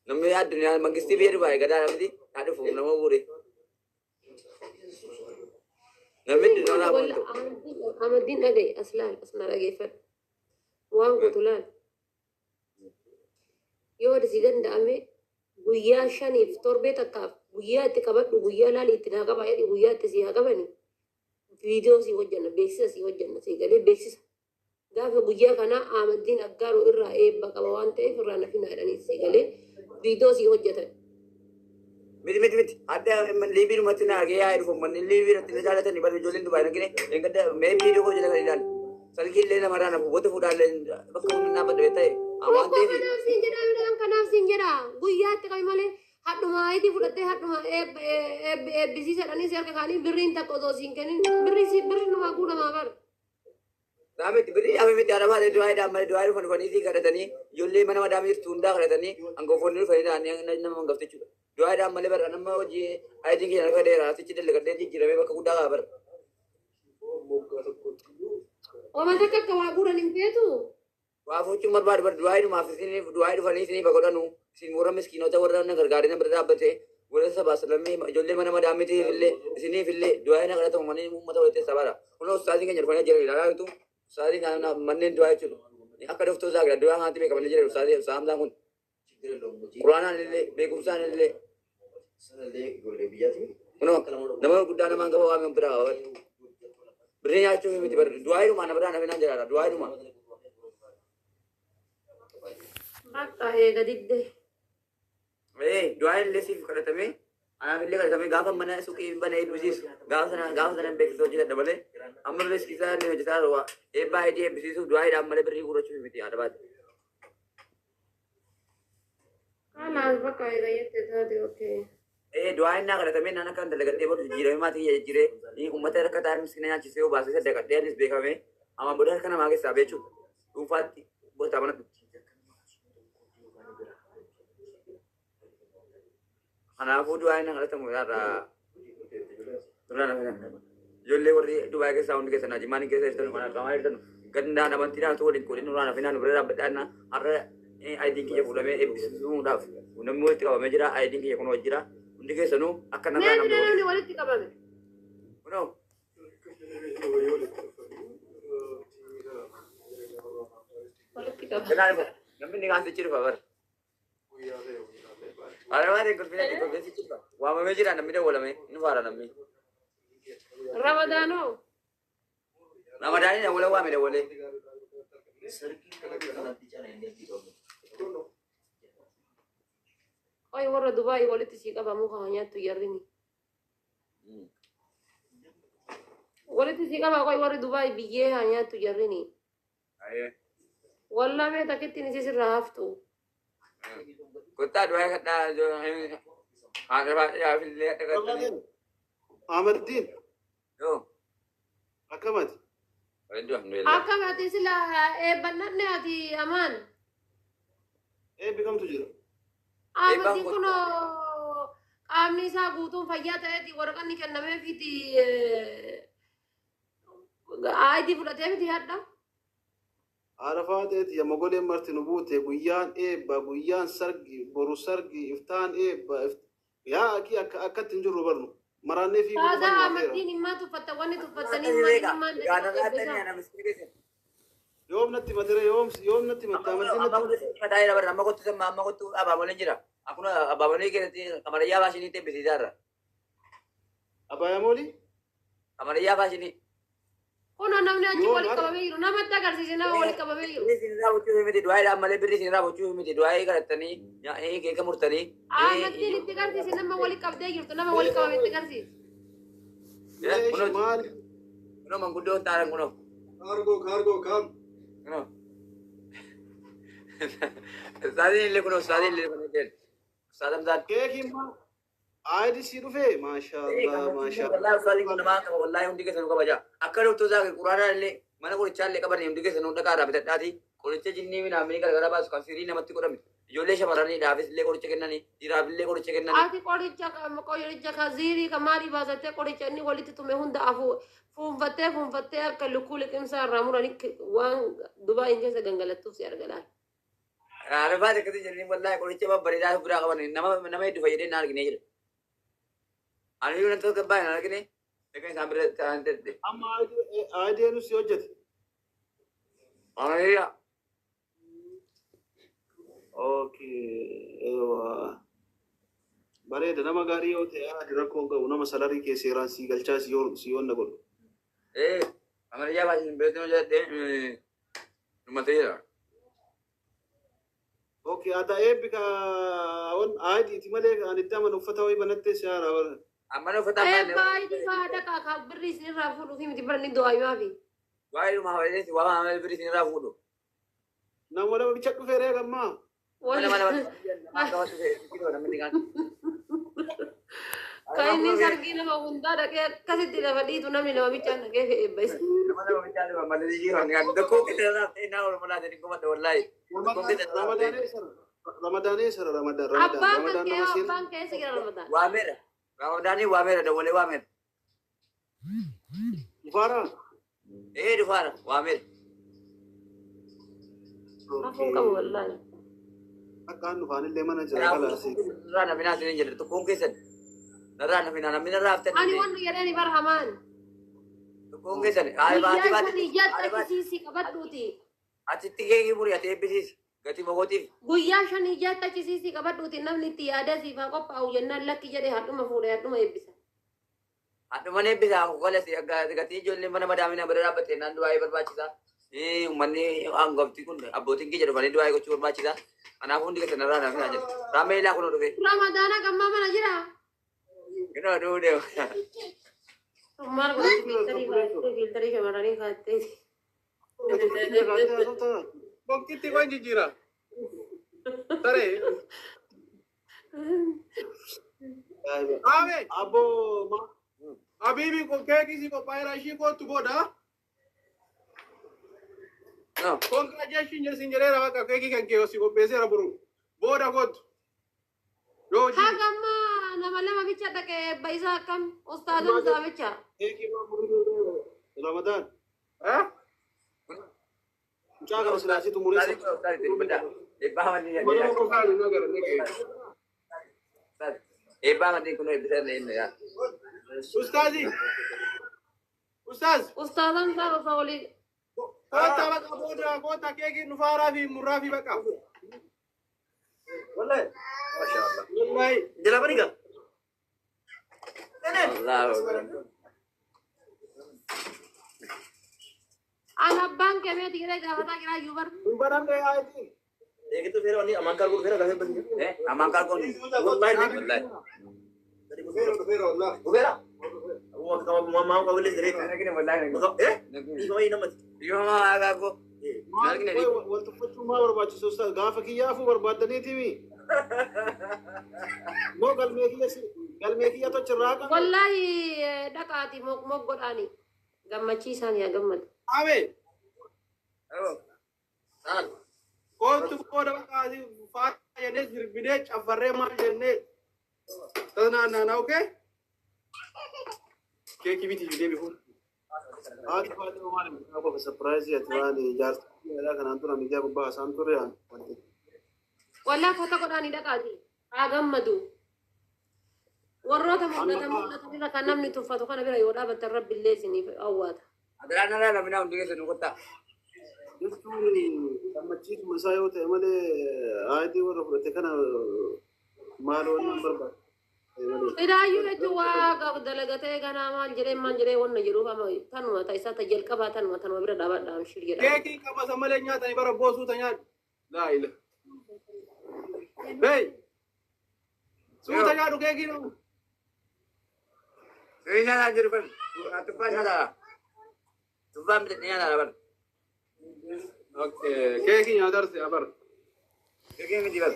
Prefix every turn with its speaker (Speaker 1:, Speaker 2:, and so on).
Speaker 1: نمي يا الدنيا مانجستي بيرو باي قدر نمدي تعرف نمو بوري نمي الدنيا
Speaker 2: ولا
Speaker 1: بونتو
Speaker 2: عمدين أجي أسلال أسمع أجي فر وان قتلان يود سيدن دامي ويا شاني فطور بيتك ويا تكبر ويا لا لتناقب عادي ويا تسيها كبني فيديو سي وجهنا بيكسس سي وجهنا سي قال بيكسس قال ويا كنا عمدين أقارو إرا إيه بقى وان تيف رانا فينا يعني سي قال فيديو سي وجهنا
Speaker 1: مت ada من ليبي متنا أجي أعرف من ليبي رتنا جالة تاني بس جولين دبي نكني إنك ده ما فيديو كوجي لكن إذا سالكين لنا مرة أنا بوده فودا لين بكون نابد بيتاي أمان
Speaker 2: Rokko
Speaker 1: تيفي
Speaker 2: kanaaf siin jedha midhaan kanaaf siin jedha guyyaatti qabi malee hadhuma itti fudhattee hadhuma eebbisiisadhanii si harka kaanii birriin takka osoo siin kennin birri namaa guudhamaa bara.
Speaker 1: Damit beri kami mesti ada mana dua ada mana dua ada fun fun isi kada tani jolle mana ada mir tunda kada tani angko fun ni faida ani ang nama mangkafti chu dua ada mana ber anam mau ji I think yang kada era si cidel kada ji jirabe baka kuda kabar
Speaker 2: Oma takka kawaa guudhan feetu.
Speaker 1: Wafu cuma bar dua itu maaf sini dua itu fun sini baka nu sin murah miskin atau orang nak gargari na berada bete boleh sabah selami jolle mana ada amit sini fille dua itu kada tu mana mata boleh sabara uno ustadi kan jerfanya jeri lara itu Sari na manin dua itu. Ni akar itu zaga dua hati mereka manajer sari sam dah pun. Kurana nile bekumsa nile. Kuno nama kuda nama angka bawa membera. Berinya cuma mesti ber dua itu mana berana benar jalan dua itu mana.
Speaker 2: Bakka gadidde.
Speaker 1: Dua itu lesif kalau temi. Anak pilih kalau temi gafam mana suki mana itu bisnis. Gafam bek tu juga double. Amar les kisah ni jasa roa. Eba ini bisnis tu dua itu amar beri kurang cuma mesti ada bad.
Speaker 2: Kanas bakka gayette taate okay.
Speaker 1: Dua ini nak kalau temi nana kan dekat dia baru jiran mati ya jiran. Ini umat era kata miskin yang cisau bahasa saya dekat dia ni sebab kami. Ama bodoh kan nama kita sabecu. Ufat buat apa nak? Anak aku dua ini kalau temu ada. Jolle warri Dubai ke sound ke sana jimani ke sana mana kamar itu ganda nama tidak tu di kulin orang fina berada berada ada ID ke pula me episode sudah unam muat kau mejira ID ke kono jira undi ke sanu akan nama nama
Speaker 2: Nani wali tika babe.
Speaker 1: uno
Speaker 2: Wali tika babe.
Speaker 1: kenal nampi ni kan ciri power ada mana ikut fina ikut besi ciri wah mejira nampi dia bola me ini bara nampi
Speaker 2: Ramadano.
Speaker 1: nama dah ni bola wah me dia bola
Speaker 2: Oi warra Dubai wali tisi kaba muka hanya tu yarini. Wali tisi kaba koi warra Dubai biye hanya tu yarini.
Speaker 1: aye
Speaker 2: Walla me takitti ni sisi rahaftu.
Speaker 1: kota dua kata jo ada apa ya file dekat
Speaker 3: Ahmad Din,
Speaker 1: yo
Speaker 3: akamat.
Speaker 1: alhamdulillah
Speaker 2: Akka mati sila banane ati aman.
Speaker 3: Bikam tujira.
Speaker 2: Amati kuno amni sa gutum fayyata eti warakan ni kenname fiti ID fudate fiti hadda.
Speaker 3: Arafaat ya magole martin ubute guyan guyan sargi boru sargi iftan ya aki akatin juru barno. Marane fi
Speaker 2: Taza amadini ma tufatta wani tufattani ma
Speaker 1: Gana natin yan, ang miskirin.
Speaker 3: Yom natti matira yom natti matta
Speaker 1: Ama ko tayo na ama ko to sa mama ko to abamo lang jira. Ako na abamo ni kaya kamaraya ba sini te bisidara.
Speaker 3: abaya moli
Speaker 1: Kamaraya ba sini.
Speaker 2: Kono namni achi wali kababeeru nama tagarsiise nama wali kababeeru.
Speaker 1: Ini sini rabu cuy miti dua ada malah beri sini rabu cuy miti dua kaya tani ya kayak kamu tani.
Speaker 2: Amadini itti garsiise nama wali kabdee jirtu nama wali kababe itti garsiise.
Speaker 1: Ya, kuno
Speaker 3: mal
Speaker 1: kuno manggudo tarang kuno.
Speaker 3: cargo kam
Speaker 1: Kuno. Sadin le kuno del. Sadam zat.
Speaker 3: ke himma aidi sirufe mashallah
Speaker 1: Wallahi sadin kuno ma wallahi undi ke sanu ka baja. Akkado to za Qur'ana le mana ko challe kabar ni undi ke sanu da kara bitati. Qoricha jinni min amni kar gara bas kasiri namatti ko dami. Ijoollee shamarranii dhaafis illee qoricha kennanii dhiiraaf illee qoricha kennanii.
Speaker 2: Ati qoricha kaziirii kamaalii baasattee qoricha inni walitti tume hunda fuunfattee akka lukkuu liqimsaa irraa muranii waan Dubaayin keessa gangalattuuf si argalaan.
Speaker 1: Arafaa akkasii jennee wallaahi qoricha babbareedaa biraa qaban nama hedduu fayyadee na argine jira. Ani yoo nanta gabbaa hin argine egaa isaan bira ta'an tette.
Speaker 3: Amma aadeen si hojjete.
Speaker 1: Ayya.
Speaker 3: Okay. Bareeda nama gaarii yoo ta'e haati rakkoon qabu nama salarii kee seeraan si galchaa si yoonna godhu.
Speaker 1: Amariyyaa baasiin beeknoo jedhee dhumatee jira.
Speaker 3: Okay, ata eebbika aadiiti malee ani itti amanu uffata wayii banattee si haara warra.
Speaker 1: Amma uffata ammaa
Speaker 2: baay'ee faada kaakaa birrii isinirraa fuudhuu fi miti barni du'aayyumaa fi.
Speaker 1: waa'ee dhumaa fayyadee waa maamee birrii isinirraa fuudhu.
Speaker 3: Nama lama bicha dhufeeree gammaa.
Speaker 2: Kan inni sargii nama hundaa dhaqee akkasitti lafa dhiitu namni nama bichaan dhaqee fe'ee eebba abbaan keessa jira Ramadaan.
Speaker 1: Waameera. Ramadaanii waameera dawwalee waameera.
Speaker 3: Dufaara.
Speaker 1: Dufaara waameera.
Speaker 2: Afuu qabu wallaahi.
Speaker 3: Akkaan dhufaanillee mana jira kalaasi.
Speaker 1: Narraa nafinaa isin jedhe tokkoon keessan. Narraa nafinaa namni narraa haftan.
Speaker 2: Ani wannu jedhani barhamaan.
Speaker 1: Tokkoon keessan.
Speaker 2: Guyyaa shanii jattachisiisi qabadhuuti.
Speaker 1: Atitti keekii murii ati eebbisiisi. Gatii mogootiif.
Speaker 2: Guyyaa shanii jattachisiisi qabadhuuti namni itti yaada siifaa qophaa'u jennaan lakki jedhee hadhuma fuudhee hadhuma eebbisa.
Speaker 1: Hadhuma eebbisa qolas gatii ijoollee mana madaamina bira dhaabbattee naan du'aa'ee barbaachisaa. Uummanni hangafti kun abbootiin kiyya dhufanii du'aa'ee gochuu barbaachisaa. Kanaafuu hundi keessan narraa nafinaa jedhe. Raameelaa kun dhufe.
Speaker 2: Ramadaana gammaa mana jira.
Speaker 1: Ginoo duudee.
Speaker 2: Maal godhatti fiiltarii shamarranii kaattee.
Speaker 3: Bokkitti kau jijjiira. Tare. Ame. Abo. Abibi ko keki si ko paira shi ko tu boda.
Speaker 1: No.
Speaker 3: Congratulations sinjere rawa ka keki kan ke si ko pese ra buru. Boda ko. Yo ji.
Speaker 2: Hagamma nama lama bicha dhaqee baisa akkam ustaadon isaa bicha.
Speaker 3: Keki ma buru Ramadan. Eh? Mucaa kana silaasii tumuree
Speaker 1: Eebbaa wanni
Speaker 3: mana ko kaani nagara neke.
Speaker 1: eebbaa wanni kun eebbisan inni yaa.
Speaker 3: Ustazi. Ustaz.
Speaker 2: Ustaadon isaa osoo olii.
Speaker 3: Kota baka boda kota keki nufara fi murafi baka. Wallahi. Masyaallah. Wallahi. Jala apa ni kak?
Speaker 1: Allahu
Speaker 2: Abbaan kemee tigiree gaafataa jira iyyuu bar.
Speaker 3: Barang deh aiti.
Speaker 4: Gitu Vero ini amankan gue Vero kasih begini.
Speaker 1: Amankan kau ni.
Speaker 4: Wallahi nih.
Speaker 1: Wallahi.
Speaker 3: Vero Allah.
Speaker 4: Gue Vero. Aku mau kau beli dari.
Speaker 1: Lagi ni wallahi.
Speaker 4: Ini kau ini nama.
Speaker 1: Iyo ma aga ko. Lagi ni.
Speaker 3: Waktu foto mah berbaca susah. Gafa kia fu berbada nih timi. Mau galme kia to ceraka.
Speaker 2: Wallahi dhaqaati mok godhaani. Gammachiisaan yaa gammadu.
Speaker 3: Ame.
Speaker 1: Oh. Sal.
Speaker 3: Kau boda baka si far ya ne sirbine cafarre mah jenne. Tanah oke? Keki biti juga bihu. Adi pada kemarin apa surprise ya tuan di jar ada kan antura media bahas antura ya.
Speaker 2: Wallahi foto godhaani dhaqaati. Haa gammadu. Warroota mul'atanirra kan namni tuffatu kana bira yoo dhaabattan rabbi illee isiniif awwaata.
Speaker 1: Adaraan narraa namni hundi keessa nu qotta.
Speaker 3: Jechuun gammachiisu masaa yoo ta'e malee aadii warra fudhate kana maal waan barbaadu.
Speaker 2: Idaayyuu jechuun waa dalagatee ganaa maal jedhee wanna jedhuuf amma tanuma ta'isaa ta jalqabaa tanuma bira dhaabadhaan shir jedha.
Speaker 3: Keekii qabasa malee nyaatanii bara boosuu ta nyaatu. Laa ila. Hey! Suuta nyaatu keekii dhabu.
Speaker 1: Ini sana jadi ber. Tumpah sana. Tumpah mesti ni sana ber.
Speaker 3: Okay, keekii nyaatarse abar.
Speaker 1: Kekeh mesti ber.